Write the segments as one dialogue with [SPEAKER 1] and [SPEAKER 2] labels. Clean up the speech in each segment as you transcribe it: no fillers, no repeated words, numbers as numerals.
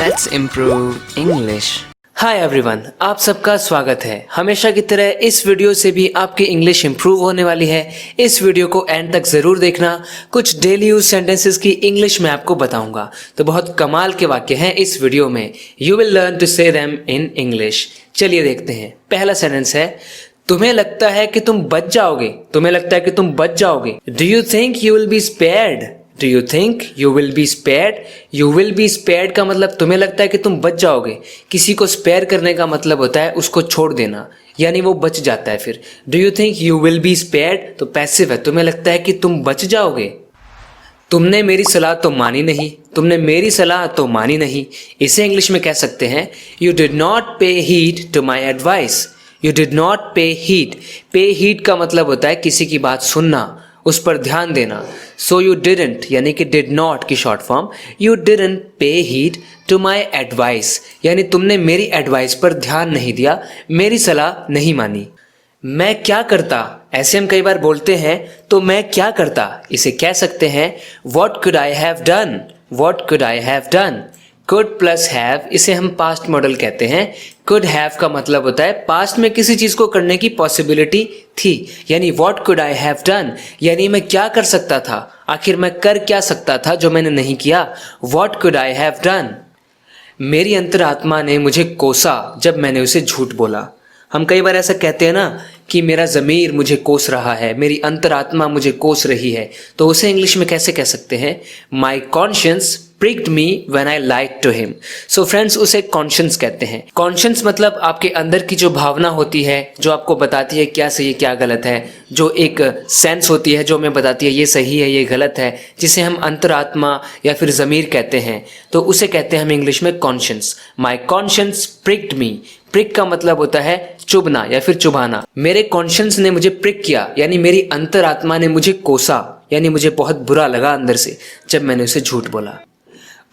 [SPEAKER 1] Let's improve English.
[SPEAKER 2] Hi everyone, आप सबका स्वागत है। हमेशा की तरह इस वीडियो से भी आपकी इंग्लिश इंप्रूव होने वाली है। इस वीडियो को एंड तक ज़रूर देखना। कुछ डेली यूज सेंटेंसेस की इंग्लिश में आपको बताऊंगा, तो बहुत कमाल के वाक्य हैं इस वीडियो में। यू विल लर्न टू से देम इन इंग्लिश। चलिए देखते हैं। पहला सेंटेंस है, तुम्हें लगता है कि तुम बच जाओगे। तुम्हें लगता है कि तुम बच जाओगे। Do you think you will be spared? Do you think you will be spared? You will be spared का मतलब तुम्हें लगता है कि तुम बच जाओगे। किसी को स्पेयर करने का मतलब होता है उसको छोड़ देना, यानी वो बच जाता है। फिर do you think you will be spared तो पैसिव है, तुम्हें लगता है कि तुम बच जाओगे। तुमने मेरी सलाह तो मानी नहीं। तुमने मेरी सलाह तो मानी नहीं, इसे इंग्लिश में कह सकते हैं, you did not pay heed to my advice. You did not pay heed. Pay heed का मतलब होता है किसी की बात सुनना, उस पर ध्यान देना। सो यू डिडंट यानी कि डिड नॉट की शॉर्ट फॉर्म, यू डिडंट पे हीड टू माई एडवाइस, यानी तुमने मेरी एडवाइस पर ध्यान नहीं दिया, मेरी सलाह नहीं मानी। मैं क्या करता, ऐसे हम कई बार बोलते हैं, तो मैं क्या करता इसे कह सकते हैं, what could I have done. What could I have done. Could plus have, इसे हम पास्ट मॉडल कहते हैं। कुड हैव का मतलब होता है पास्ट में किसी चीज को करने की पॉसिबिलिटी थी, यानी what could I have done, यानी मैं क्या कर सकता था, आखिर मैं कर क्या सकता था जो मैंने नहीं किया। What could I have done. मेरी अंतरात्मा ने मुझे कोसा जब मैंने उसे झूठ बोला। हम कई बार ऐसा कहते हैं ना कि मेरा ज़मीर मुझे कोस रहा है, मेरी अंतरात्मा मुझे कोस रही है, तो उसे इंग्लिश में कैसे कह सकते हैं, माई conscience pricked me when I lied to him. So friends, उसे कॉन्शियंस कहते हैं। कॉन्शियंस मतलब आपके अंदर की जो भावना होती है, जो आपको बताती है क्या सही है क्या गलत है, जो एक सेंस होती है जो हमें बताती है ये सही है ये गलत है, जिसे हम अंतरात्मा या फिर ज़मीर कहते हैं, तो उसे कहते हैं हम इंग्लिश में कॉन्शियंस। माई कॉन्शियंस pricked me। प्रिक का मतलब होता है चुभना या फिर चुभाना। मेरे कॉन्शियंस ने मुझे प्रिक किया, यानी मेरी अंतरात्मा ने मुझे कोसा, यानी मुझे बहुत बुरा लगा अंदर से जब मैंने उसे झूठ बोला।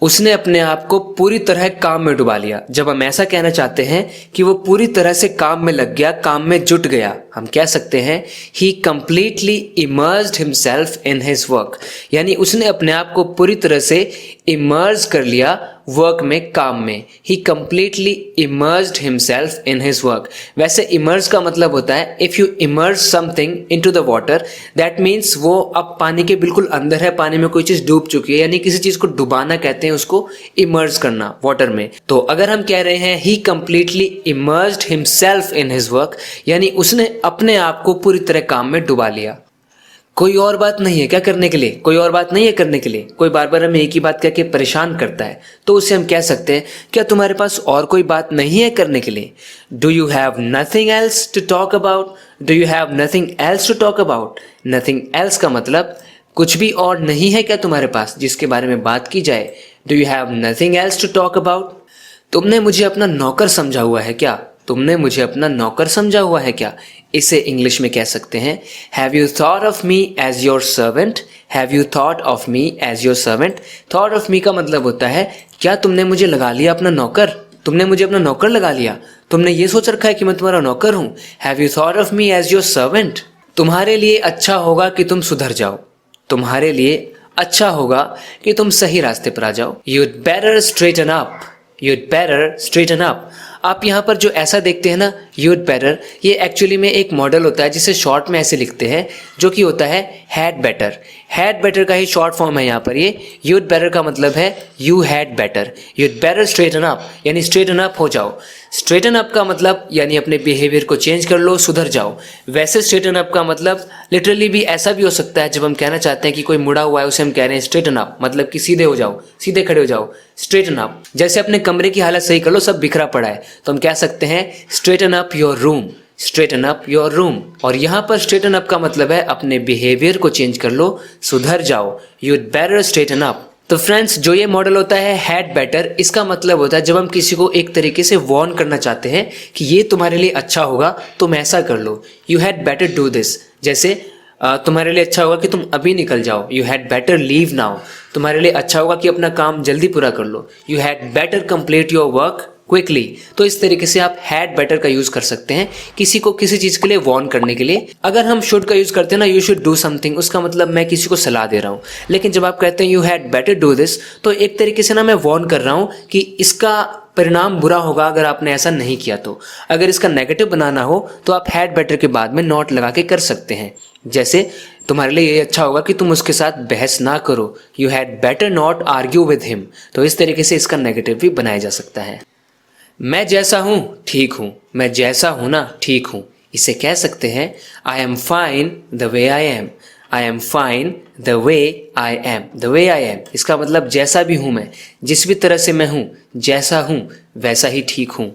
[SPEAKER 2] उसने अपने आप को पूरी तरह काम में डुबा लिया। जब हम ऐसा कहना चाहते हैं कि वो पूरी तरह से काम में लग गया, काम में जुट गया, हम कह सकते हैं he completely immersed himself in his work, यानी उसने अपने आप को पूरी तरह से इमर्ज कर लिया वर्क में, काम में। He completely immersed himself in his work. वैसे इमर्ज का मतलब होता है if you emerge something into the water, that means वो अब पानी के बिल्कुल अंदर है, पानी में कोई चीज डूब चुकी है, यानी किसी चीज को डुबाना कहते हैं उसको इमर्ज करना वाटर में। तो अगर हम कह रहे हैं he completely immersed himself in his work, यानी उसने अपने आप को पूरी तरह काम में डुबा लिया। कोई और बात नहीं है क्या करने के लिए, कोई और बात नहीं है करने के लिए। कोई बार बार हमें एक ही बात कह के परेशान करता है, तो उसे हम कह सकते हैं, क्या तुम्हारे पास और कोई बात नहीं है करने के लिए। Do you have nothing else to talk about. Do you have nothing else to talk about. Nothing else का मतलब कुछ भी और नहीं है क्या तुम्हारे पास जिसके बारे में बात की जाए। Do you have nothing else to talk about. तुमने मुझे अपना नौकर समझा हुआ है क्या। तुमने मुझे अपना नौकर समझा हुआ है क्या, इसे इंग्लिश में कह सकते हैं, have you thought of me as your servant. Have you thought of me as your servant. Thought of me का मतलब होता है क्या तुमने मुझे लगा लिया अपना नौकर। तुमने मुझे अपना नौकर लगा लिया, तुमने ये सोच रखा है कि मैं तुम्हारा नौकर हूं। Have you thought of me as your servant. तुम्हारे लिए अच्छा होगा कि तुम सुधर जाओ। तुम्हारे लिए अच्छा होगा कि तुम सही रास्ते पर आ जाओ। You'd better straighten up. You'd better straighten up. आप यहाँ पर जो ऐसा देखते हैं ना, यूड बेटर, ये एक्चुअली में एक मॉडल होता है जिसे शॉर्ट में ऐसे लिखते हैं, जो कि होता है हैड बेटर। हैड बेटर का ही शॉर्ट फॉर्म है यहाँ पर ये। यूड बेटर का मतलब है you had better. You'd better straighten up, यानी स्ट्रेटन अप हो जाओ। स्ट्रेटन अप का मतलब यानी अपने बिहेवियर को चेंज कर लो, सुधर जाओ। वैसे स्ट्रेटन अप का मतलब लिटरली भी ऐसा भी हो सकता है, जब हम कहना चाहते हैं कि कोई मुड़ा हुआ है उसे हम कह रहे हैं स्ट्रेटन अप, मतलब कि सीधे हो जाओ, सीधे खड़े हो जाओ, स्ट्रेटन अप। जैसे अपने कमरे की हालत सही कर लो, सब बिखरा पड़ा है, तो हम कह सकते हैं straighten up your room. Straighten up your room. और यहाँ पर स्ट्रेटन अप का मतलब है अपने बिहेवियर को चेंज कर लो, सुधर जाओ। You'd better straighten up. तो फ्रेंड्स, जो ये मॉडल होता है हैड बेटर, इसका मतलब होता है जब हम किसी को एक तरीके से वार्न करना चाहते हैं कि ये तुम्हारे लिए अच्छा होगा, तुम ऐसा कर लो। You had better do this. जैसे तुम्हारे लिए अच्छा होगा कि तुम अभी निकल जाओ। You had better leave now. तुम्हारे लिए अच्छा होगा कि अपना काम जल्दी पूरा कर लो। You had better complete your work quickly. तो इस तरीके से आप हैड बेटर का यूज कर सकते हैं किसी को किसी चीज के लिए वार्न करने के लिए। अगर हम शुड का यूज करते हैं ना, यू शुड डू समथिंग, उसका मतलब मैं किसी को सलाह दे रहा हूँ। लेकिन जब आप कहते हैं you had better do this, तो एक तरीके से ना मैं वार्न कर रहा हूँ कि इसका परिणाम बुरा होगा अगर आपने ऐसा नहीं किया। तो अगर इसका नेगेटिव बनाना हो तो आप हैड बेटर के बाद में नॉट लगा के कर सकते हैं। जैसे तुम्हारे लिए ये अच्छा होगा कि तुम उसके साथ बहस ना करो, you had better not argue with him. तो इस तरीके से इसका नेगेटिव भी बनाया जा सकता है। मैं जैसा हूं ठीक हूं, मैं जैसा हूं ना ठीक हूं, इसे कह सकते हैं I am fine the way I am. I am fine the way I am, the way I am, इसका मतलब जैसा भी हूं मैं, जिस भी तरह से मैं हूं, जैसा हूं वैसा ही ठीक हूं।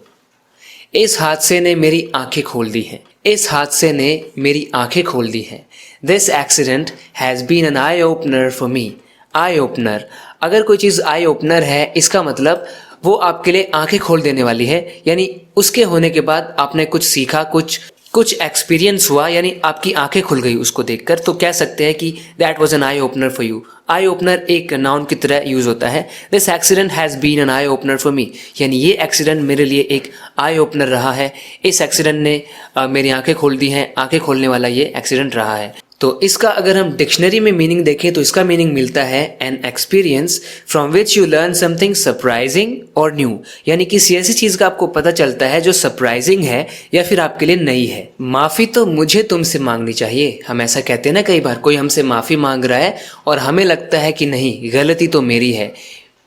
[SPEAKER 2] इस हादसे ने मेरी आंखें खोल दी हैं, इस हादसे ने मेरी आंखें खोल दी हैं। This accident has been an eye opener for me. Eye opener, अगर कोई चीज़ आई ओपनर है इसका मतलब वो आपके लिए आंखें खोल देने वाली है, यानी उसके होने के बाद आपने कुछ सीखा, कुछ एक्सपीरियंस हुआ, यानी आपकी आंखें खुल गई उसको देखकर। तो कह सकते हैं कि that was an eye opener for you. Eye opener एक नाउन की तरह यूज होता है। This accident has been an eye opener for me, यानी ये एक्सीडेंट मेरे लिए एक आई ओपनर रहा है। इस एक्सीडेंट ने मेरी आंखें खोल दी हैं, आंखें खोलने वाला ये एक्सीडेंट रहा है। तो इसका अगर हम डिक्शनरी में मीनिंग देखें तो इसका मीनिंग मिलता है an experience from which you learn something surprising और न्यू, यानी किसी ऐसी चीज का आपको पता चलता है जो सरप्राइजिंग है या फिर आपके लिए नई है। माफी तो मुझे तुमसे मांगनी चाहिए, हम ऐसा कहते हैं ना, कई बार कोई हमसे माफी मांग रहा है और हमें लगता है कि नहीं, गलती तो मेरी है,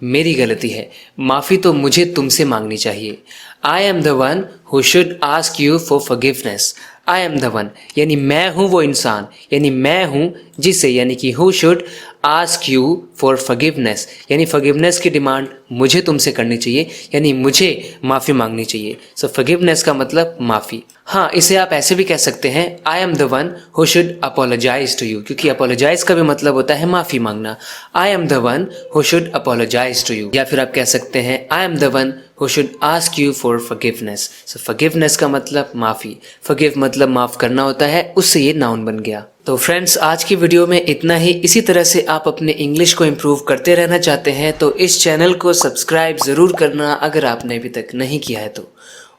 [SPEAKER 2] मेरी गलती है, माफी तो मुझे तुमसे मांगनी चाहिए। आई am the one who should ask you for forgiveness. I am the one, यानी मैं हूं वो इंसान, यानी मैं हूं जिसे, यानी कि who should ask you for forgiveness, यानी फॉरगिवनेस की डिमांड मुझे तुमसे करनी चाहिए, यानी मुझे माफ़ी मांगनी चाहिए। सो फॉरगिवनेस का मतलब माफ़ी। हाँ, इसे आप ऐसे भी कह सकते हैं I am the one who should apologise to you, क्योंकि अपोलोजाइज का भी मतलब होता है माफ़ी मांगना। I am the one who should apologise to you, या फिर आप कह सकते हैं I am the one who should ask you for forgiveness. So forgiveness का मतलब माफ़ी, फॉरगिव मतलब माफ़ करना होता है, उससे ये नाउन बन गया। तो फ्रेंड्स, आज की वीडियो में इतना ही। इसी तरह से आप अपने इंग्लिश को इम्प्रूव करते रहना चाहते हैं तो इस चैनल को सब्सक्राइब ज़रूर करना अगर आपने अभी तक नहीं किया है तो।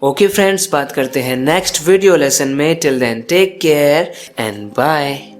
[SPEAKER 2] ओके फ्रेंड्स, बात करते हैं नेक्स्ट वीडियो लेसन में। Till then take care and bye.